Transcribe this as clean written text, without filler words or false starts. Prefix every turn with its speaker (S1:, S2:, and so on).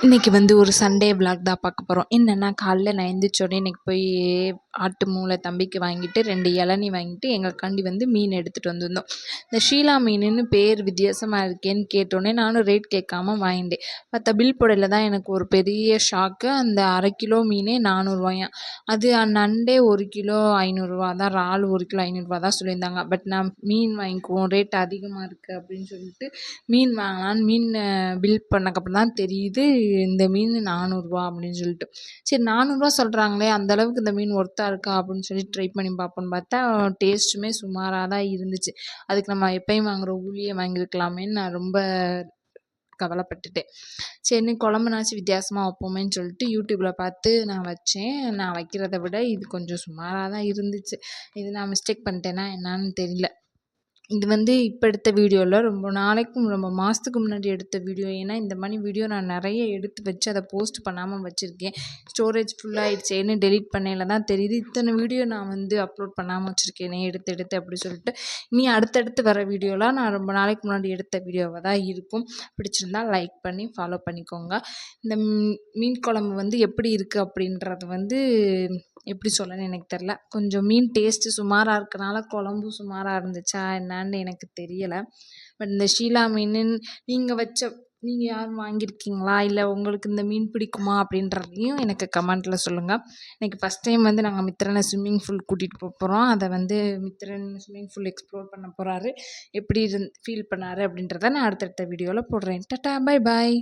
S1: இன்றைக்கி வந்து ஒரு சண்டே விலாக் தான் பார்க்க போகிறோம். என்னென்னா காலைல நான் எந்திரிச்சோடனே இன்றைக்கி போய் ஆட்டு மூளை தம்பிக்கு வாங்கிட்டு 2 இளநீ வாங்கிட்டு எங்களுக்காண்டி வந்து மீன் எடுத்துகிட்டு வந்திருந்தோம். இந்த ஷீலா மீனுன்னு பேர் வித்தியாசமாக இருக்கேன்னு கேட்டோன்னே நானும் ரேட் கேட்காம வாங்கிட்டேன். பார்த்தா பில் போடையில் தான் எனக்கு ஒரு பெரிய ஷாக்கு. அந்த 1/2 கிலோ மீனே 400 அது நண்டே 1 கிலோ 500 தான், இறால் 1 கிலோ 500 தான் சொல்லியிருந்தாங்க. பட் நான் மீன் வாங்கிக்குவோம், ரேட் அதிகமாக இருக்குது அப்படின்னு சொல்லிட்டு மீன் வாங்கலான்னு பில் பண்ணக்கப்புறம் தான் தெரியுது இந்த மீன் 400 அப்படின்னு சொல்லிட்டு. சரி 400 சொல்கிறாங்களே அந்தளவுக்கு இந்த மீன் ஒர்த்தாக இருக்கா அப்படின்னு சொல்லி ட்ரை பண்ணி பார்ப்போன்னு பார்த்தா டேஸ்ட்டுமே சுமாராக தான் இருந்துச்சு. அதுக்கு நம்ம எப்பயும் வாங்குகிற ஊலியே வாங்கியிருக்கலாமேன்னு நான் ரொம்ப கவலைப்பட்டுட்டேன். சரின்னு குழம்புனாச்சும் வித்தியாசமாக வைப்போமேன்னு சொல்லிட்டு யூடியூப்பில் பார்த்து நான் வச்சேன். நான் வைக்கிறத விட இது கொஞ்சம் சுமாராக தான் இருந்துச்சு. இது நான் மிஸ்டேக் பண்ணிட்டேன்னா என்னான்னு தெரியல. இது வந்து இப்போ எடுத்த வீடியோவில் ரொம்ப மாதத்துக்கு முன்னாடி எடுத்த வீடியோ. ஏன்னா இந்த மாதிரி வீடியோ நான் நிறைய எடுத்து வச்சு அதை போஸ்ட் பண்ணாமல் வச்சுருக்கேன். ஸ்டோரேஜ் ஃபுல்லாகிடுச்சேன்னு டெலீட் பண்ணையில் தான் தெரியுது இத்தனை வீடியோ நான் வந்து அப்லோட் பண்ணாமல் வச்சுருக்கேனே எடுத்து அப்படி சொல்லிட்டு. இனி அடுத்தடுத்து வர வீடியோலாம் நான் ரொம்ப நாளைக்கு முன்னாடி எடுத்த வீடியோவாக தான் இருக்கும். பிடிச்சிருந்தா லைக் பண்ணி ஃபாலோ பண்ணிக்கோங்க. இந்த மீன் குழம்பு வந்து எப்படி இருக்குது அப்படின்றது வந்து எப்படி சொல்லணும்னு எனக்கு தெரில. கொஞ்சம் மீன் டேஸ்ட்டு சுமாராக இருக்கனால குழம்பு சுமாராக இருந்துச்சா என்னான்னு எனக்கு தெரியலை. பட் இந்த ஷீலா மீன் நீங்கள் யாரும் வாங்கியிருக்கீங்களா, இல்லை உங்களுக்கு இந்த மீன் பிடிக்குமா அப்படின்றதையும் எனக்கு கமெண்ட்டில் சொல்லுங்கள். எனக்கு ஃபஸ்ட் டைம் வந்து நாங்கள் மித்திரனை ஸ்விம்மிங் பூல் கூட்டிகிட்டு போகிறோம். அதை வந்து மித்திரன் ஸ்விம்மிங் பூல் எக்ஸ்ப்ளோர் பண்ண போகிறாரு. எப்படி ஃபீல் பண்ணார் அப்படின்றத நான் அடுத்தடுத்த வீடியோவில் போடுறேன். Tata, bye bye.